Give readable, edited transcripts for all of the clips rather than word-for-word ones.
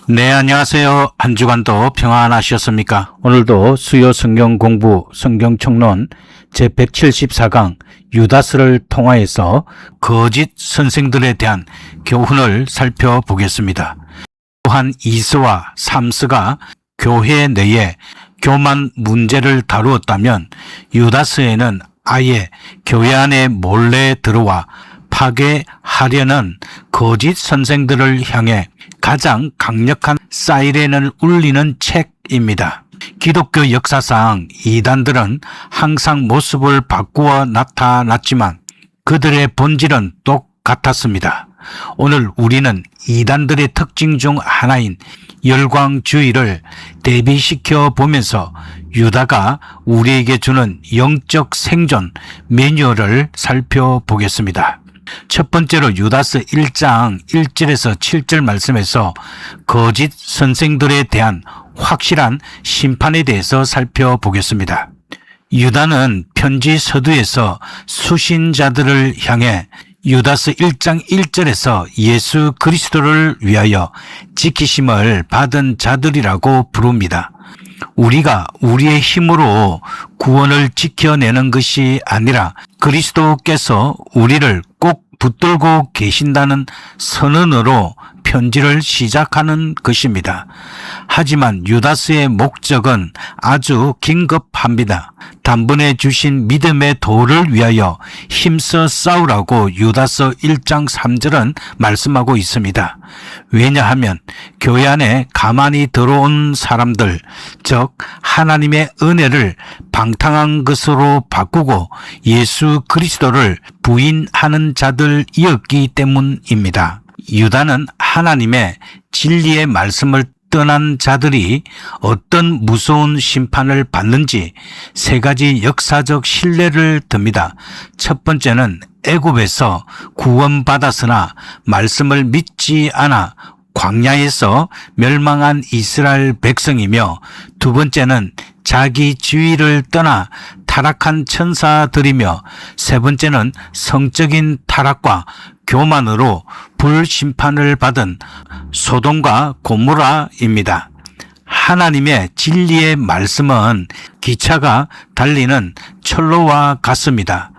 네, 안녕하세요. 한 주간도 평안하셨습니까? 오늘도 수요 성경 공부 성경 총론 제174강 유다스를 통하여서 거짓 선생들에 대한 교훈을 살펴보겠습니다. 또한 2서와 3서가 교회 내에 교만 문제를 다루었다면 유다스에는 아예 교회 안에 몰래 들어와 파괴하려는 거짓 선생들을 향해 가장 강력한 사이렌을 울리는 책입니다. 기독교 역사상 이단들은 항상 모습을 바꾸어 나타났지만 그들의 본질은 똑같았습니다. 오늘 우리는 이단들의 특징 중 하나인 열광주의를 대비시켜 보면서 유다가 우리에게 주는 영적 생존 매뉴얼을 살펴보겠습니다. 첫 번째로 유다서 1장 1절에서 7절 말씀에서 거짓 선생들에 대한 확실한 심판에 대해서 살펴보겠습니다. 유다는 편지 서두에서 수신자들을 향해 유다서 1장 1절에서 예수 그리스도를 위하여 지키심을 받은 자들이라고 부릅니다. 우리가 우리의 힘으로 구원을 지켜내는 것이 아니라 그리스도께서 우리를 꼭 붙들고 계신다는 선언으로 편지를 시작하는 것입니다. 하지만 유다스의 목적은 아주 긴급합니다. 단번에 주신 믿음의 도를 위하여 힘써 싸우라고 유다서 1장 3절은 말씀하고 있습니다. 왜냐하면 교회 안에 가만히 들어온 사람들, 즉 하나님의 은혜를 방탕한 것으로 바꾸고 예수 그리스도를 부인하는 자들이었기 때문입니다. 유다는 하나님의 진리의 말씀을 떠난 자들이 어떤 무서운 심판을 받는지 세 가지 역사적 신뢰를 듭니다. 첫 번째는 애굽에서 구원받았으나 말씀을 믿지 않아 광야에서 멸망한 이스라엘 백성이며, 두 번째는 자기 지위를 떠나 타락한 천사들이며, 세 번째는 성적인 타락과 교만으로 불심판을 받은 소돔과 고모라입니다. 하나님의 진리의 말씀은 기차가 달리는 철로와 같습니다.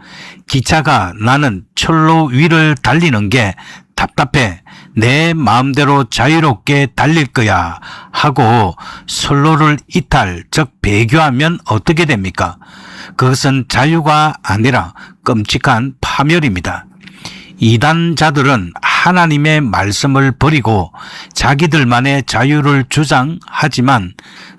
기차가 나는 철로 위를 달리는 게 답답해, 내 마음대로 자유롭게 달릴 거야 하고 선로를 이탈, 즉 배교하면 어떻게 됩니까? 그것은 자유가 아니라 끔찍한 파멸입니다. 이단자들은 하나님의 말씀을 버리고 자기들만의 자유를 주장하지만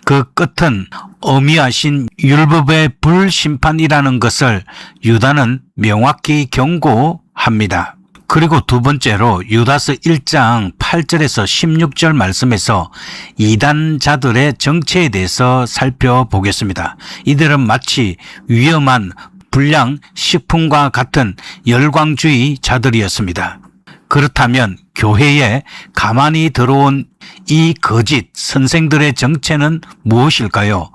그 끝은 어미하신 율법의 불심판이라는 것을 유다는 명확히 경고합니다. 그리고 두 번째로 유다서 1장 8절에서 16절 말씀에서 이단자들의 정체에 대해서 살펴보겠습니다. 이들은 마치 위험한 불량 식품과 같은 열광주의 자들이었습니다. 그렇다면 교회에 가만히 들어온 이 거짓 선생들의 정체는 무엇일까요?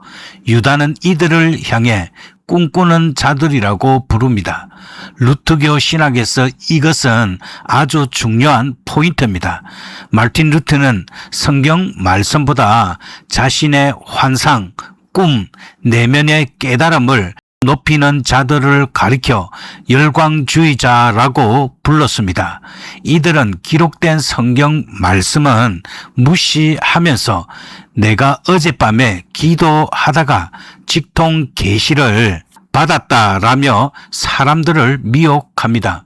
유다는 이들을 향해 꿈꾸는 자들이라고 부릅니다. 루트교 신학에서 이것은 아주 중요한 포인트입니다. 마르틴 루트는 성경 말씀보다 자신의 환상, 꿈, 내면의 깨달음을 높이는 자들을 가리켜 열광주의자라고 불렀습니다. 이들은 기록된 성경 말씀은 무시하면서 내가 어젯밤에 기도하다가 직통 계시를 받았다라며 사람들을 미혹합니다.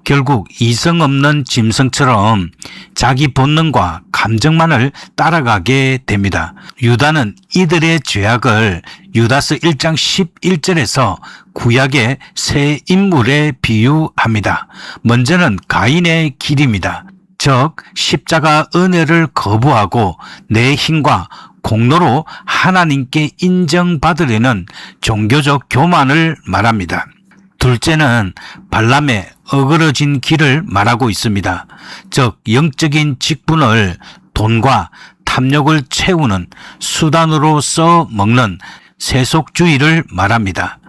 결국 이성 없는 짐승처럼 자기 본능과 감정만을 따라가게 됩니다. 유다는 이들의 죄악을 유다서 1장 11절에서 구약의 세 인물에 비유합니다. 먼저는 가인의 길입니다. 즉 십자가 은혜를 거부하고 내 힘과 공로로 하나님께 인정받으려는 종교적 교만을 말합니다. 둘째는 발람의 어그러진 길을 말하고 있습니다. 즉 영적인 직분을 돈과 탐욕을 채우는 수단으로 써먹는 세속주의를 말합니다.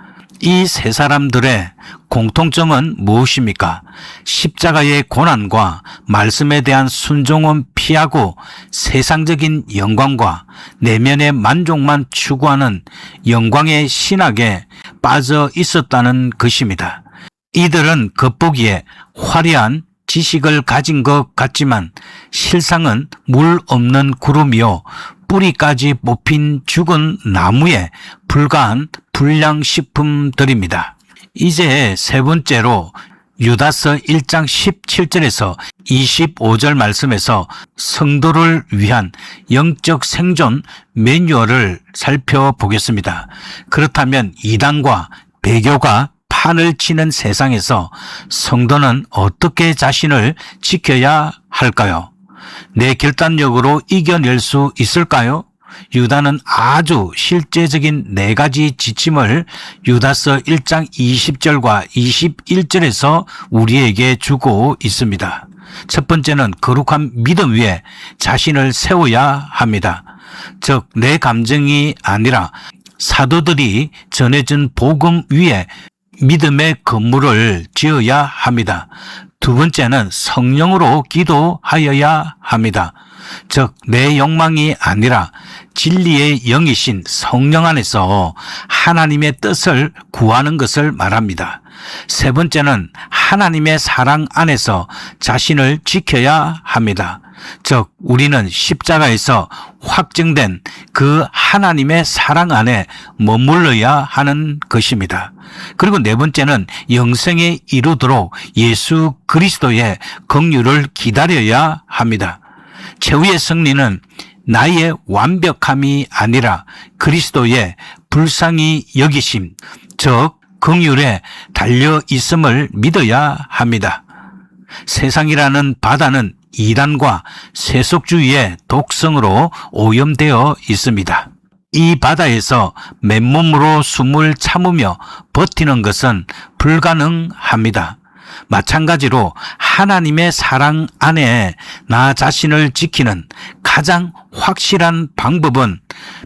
이 세 사람들의 공통점은 무엇입니까? 십자가의 고난과 말씀에 대한 순종은 무시하고 세상적인 영광과 내면의 만족만 추구하는 영광의 신학에 빠져 있었다는 것입니다. 이들은 겉보기에 화려한 지식을 가진 것 같지만 실상은 물 없는 구름이요 뿌리까지 뽑힌 죽은 나무에 불과한 불량식품들입니다. 이제 세 번째로 유다서 1장 17절에서 25절 말씀에서 성도를 위한 영적 생존 매뉴얼을 살펴보겠습니다. 그렇다면 이단과 배교가 판을 치는 세상에서 성도는 어떻게 자신을 지켜야 할까요? 내 결단력으로 이겨낼 수 있을까요? 유다는 아주 실제적인 네 가지 지침을 유다서 1장 20절과 21절에서 우리에게 주고 있습니다. 첫 번째는 거룩한 믿음 위에 자신을 세워야 합니다. 즉, 내 감정이 아니라 사도들이 전해준 복음 위에 믿음의 건물을 지어야 합니다. 두 번째는 성령으로 기도하여야 합니다. 즉, 내 욕망이 아니라 진리의 영이신 성령 안에서 하나님의 뜻을 구하는 것을 말합니다. 세 번째는 하나님의 사랑 안에서 자신을 지켜야 합니다. 즉, 우리는 십자가에서 확증된 그 하나님의 사랑 안에 머물러야 하는 것입니다. 그리고 네 번째는 영생에 이르도록 예수 그리스도의 긍휼을 기다려야 합니다. 최후의 승리는 나의 완벽함이 아니라 그리스도의 불쌍히 여기심, 즉 긍휼에 달려 있음을 믿어야 합니다. 세상이라는 바다는 이단과 세속주의의 독성으로 오염되어 있습니다. 이 바다에서 맨몸으로 숨을 참으며 버티는 것은 불가능합니다. 마찬가지로 하나님의 사랑 안에 나 자신을 지키는 가장 확실한 방법은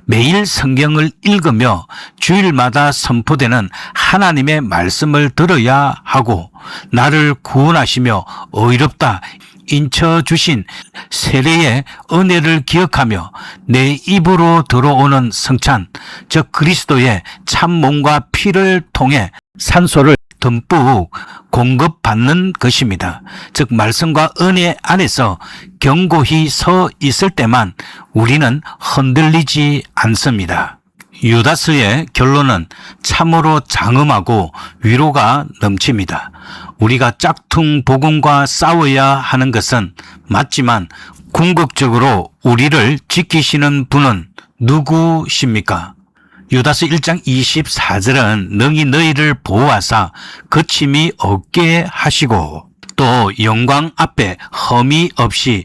매일 성경을 읽으며 주일마다 선포되는 하나님의 말씀을 들어야 하고 나를 구원하시며 의롭다 인쳐주신 세례의 은혜를 기억하며 내 입으로 들어오는 성찬, 즉 그리스도의 참 몸과 피를 통해 산소를 듬뿍 공급받는 것입니다. 즉 말씀과 은혜 안에서 견고히 서 있을 때만 우리는 흔들리지 않습니다. 유다서의 결론은 참으로 장엄하고 위로가 넘칩니다. 우리가 짝퉁 복음과 싸워야 하는 것은 맞지만 궁극적으로 우리를 지키시는 분은 누구십니까? 유다서 1장 24절은 능히 너희를 보호하사 거침이 없게 하시고 또 영광 앞에 흠이 없이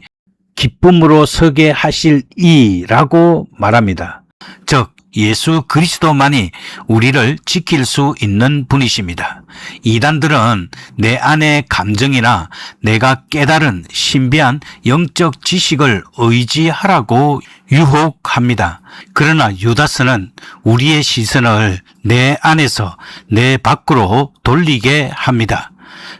기쁨으로 서게 하실 이라고 말합니다. 즉 예수 그리스도만이 우리를 지킬 수 있는 분이십니다. 이단들은 내 안의 감정이나 내가 깨달은 신비한 영적 지식을 의지하라고 유혹합니다. 그러나 유다서는 우리의 시선을 내 안에서 내 밖으로 돌리게 합니다.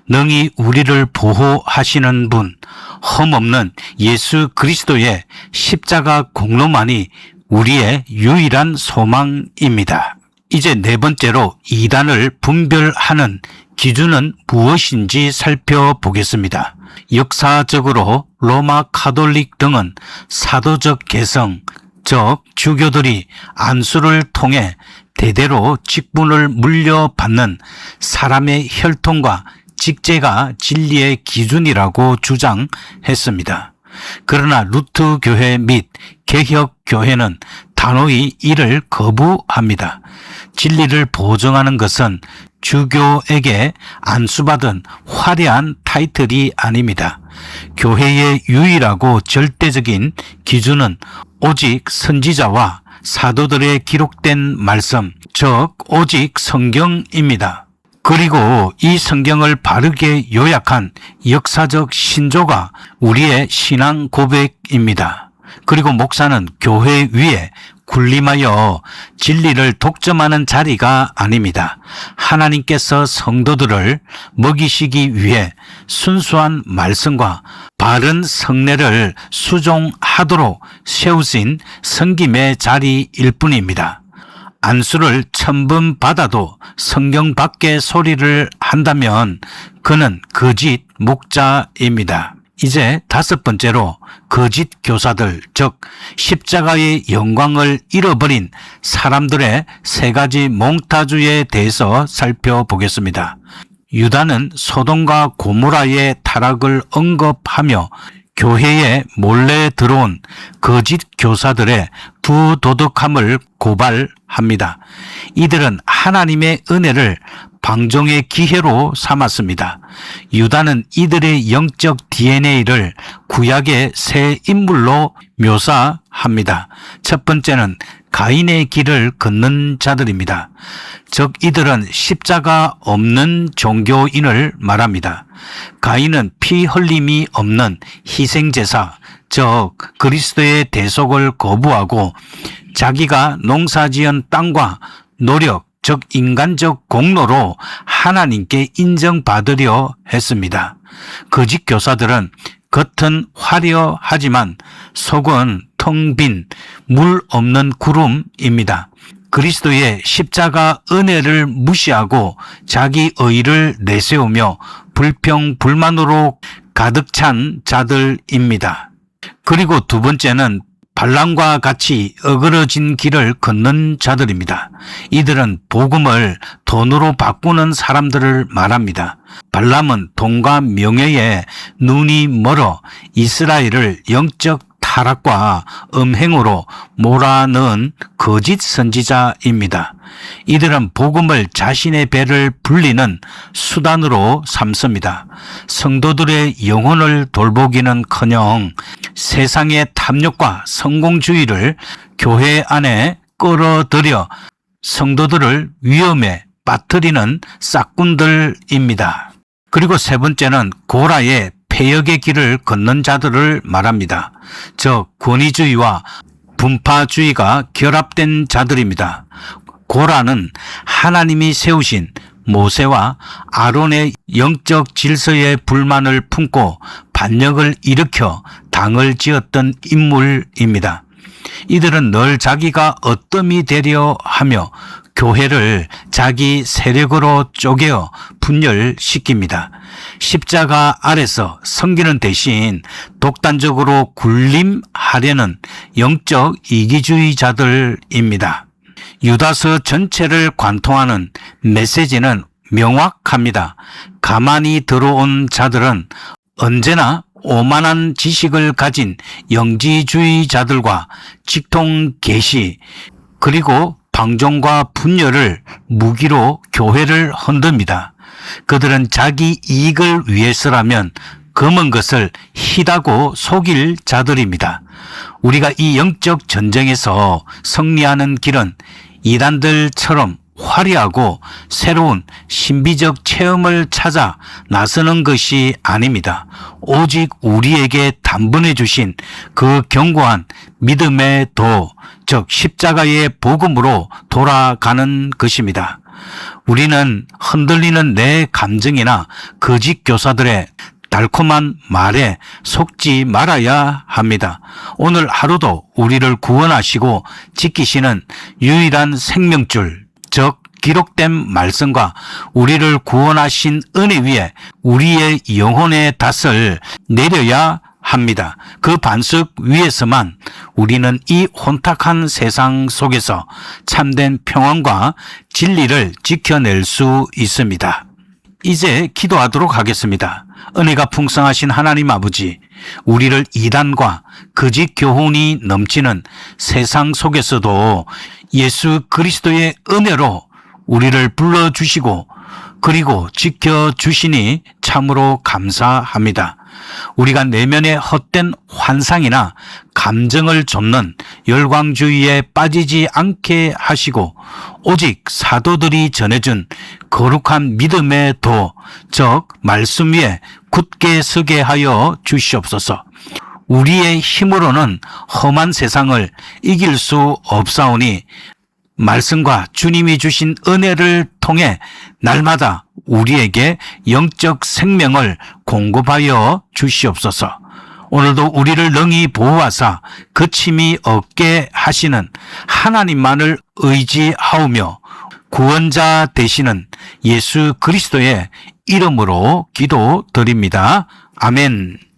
능히 우리를 보호하시는 분, 흠없는 예수 그리스도의 십자가 공로만이 우리의 유일한 소망입니다. 이제 네 번째로 이단을 분별하는 기준은 무엇인지 살펴보겠습니다. 역사적으로 로마 카톨릭 등은 사도적 개성, 즉 주교들이 안수를 통해 대대로 직분을 물려받는 사람의 혈통과 직제가 진리의 기준이라고 주장했습니다. 그러나 루트 교회 및 개혁 교회는 단호히 이를 거부합니다. 진리를 보증하는 것은 주교에게 안수받은 화려한 타이틀이 아닙니다. 교회의 유일하고 절대적인 기준은 오직 선지자와 사도들의 기록된 말씀, 즉 오직 성경입니다. 그리고 이 성경을 바르게 요약한 역사적 신조가 우리의 신앙 고백입니다. 그리고 목사는 교회 위에 군림하여 진리를 독점하는 자리가 아닙니다. 하나님께서 성도들을 먹이시기 위해 순수한 말씀과 바른 성례를 수종하도록 세우신 섬김의 자리일 뿐입니다. 안수를 1000번 받아도 성경 밖의 소리를 한다면 그는 거짓 목자입니다. 이제 5번째로 거짓 교사들, 즉 십자가의 영광을 잃어버린 사람들의 3가지 몽타주에 대해서 살펴보겠습니다. 유다는 소돔과 고모라의 타락을 언급하며 교회에 몰래 들어온 거짓 교사들의 부도덕함을 고발합니다. 이들은 하나님의 은혜를 방종의 기회로 삼았습니다. 유다는 이들의 영적 DNA를 구약의 새 인물로 묘사합니다. 첫 번째는 가인의 길을 걷는 자들입니다. 즉 이들은 십자가 없는 종교인을 말합니다. 가인은 피 흘림이 없는 희생제사, 즉 그리스도의 대속을 거부하고 자기가 농사지은 땅과 노력, 즉 인간적 공로로 하나님께 인정받으려 했습니다. 거짓 교사들은 겉은 화려하지만 속은 텅 빈 물 없는 구름입니다. 그리스도의 십자가 은혜를 무시하고 자기 의의를 내세우며 불평불만으로 가득 찬 자들입니다. 그리고 2번째는 발람과 같이 어그러진 길을 걷는 자들입니다. 이들은 복음을 돈으로 바꾸는 사람들을 말합니다. 발람은 돈과 명예에 눈이 멀어 이스라엘을 영적 타락과 음행으로 몰아넣은 거짓 선지자입니다. 이들은 복음을 자신의 배를 불리는 수단으로 삼습니다. 성도들의 영혼을 돌보기는커녕 세상의 탐욕과 성공주의를 교회 안에 끌어들여 성도들을 위험에 빠뜨리는 싹군들입니다. 그리고 3번째는 고라의 폐역의 길을 걷는 자들을 말합니다. 즉 권위주의와 분파주의가 결합된 자들입니다. 고라는 하나님이 세우신 모세와 아론의 영적 질서에 불만을 품고 반역을 일으켜 당을 지었던 인물입니다. 이들은 늘 자기가 어뜸이 되려 하며 교회를 자기 세력으로 쪼개어 분열시킵니다. 십자가 아래서 섬기는 대신 독단적으로 군림하려는 영적 이기주의자들입니다. 유다서 전체를 관통하는 메시지는 명확합니다. 가만히 들어온 자들은 언제나 오만한 지식을 가진 영지주의자들과 직통 계시 그리고 방종과 분열을 무기로 교회를 흔듭니다. 그들은 자기 이익을 위해서라면 검은 것을 희다고 속일 자들입니다. 우리가 이 영적 전쟁에서 승리하는 길은 이단들처럼 화려하고 새로운 신비적 체험을 찾아 나서는 것이 아닙니다. 오직 우리에게 단번해 주신 그 견고한 믿음의 도, 즉 십자가의 복음으로 돌아가는 것입니다. 우리는 흔들리는 내 감정이나 거짓 교사들의 달콤한 말에 속지 말아야 합니다. 오늘 하루도 우리를 구원하시고 지키시는 유일한 생명줄, 즉 기록된 말씀과 우리를 구원하신 은혜 위에 우리의 영혼의 닷을 내려야 합니다. 그 반석 위에서만 우리는 이 혼탁한 세상 속에서 참된 평안과 진리를 지켜낼 수 있습니다. 이제 기도하도록 하겠습니다. 은혜가 풍성하신 하나님 아버지, 우리를 이단과 거짓 교훈이 넘치는 세상 속에서도 예수 그리스도의 은혜로 우리를 불러주시고 그리고 지켜주시니 참으로 감사합니다. 우리가 내면의 헛된 환상이나 감정을 좇는 열광주의에 빠지지 않게 하시고 오직 사도들이 전해준 거룩한 믿음의 도, 즉 말씀 위에 굳게 서게 하여 주시옵소서. 우리의 힘으로는 험한 세상을 이길 수 없사오니 말씀과 주님이 주신 은혜를 통해 날마다 우리에게 영적 생명을 공급하여 주시옵소서. 오늘도 우리를 능히 보호하사 거침이 없게 하시는 하나님만을 의지하오며 구원자 되시는 예수 그리스도의 이름으로 기도드립니다. 아멘.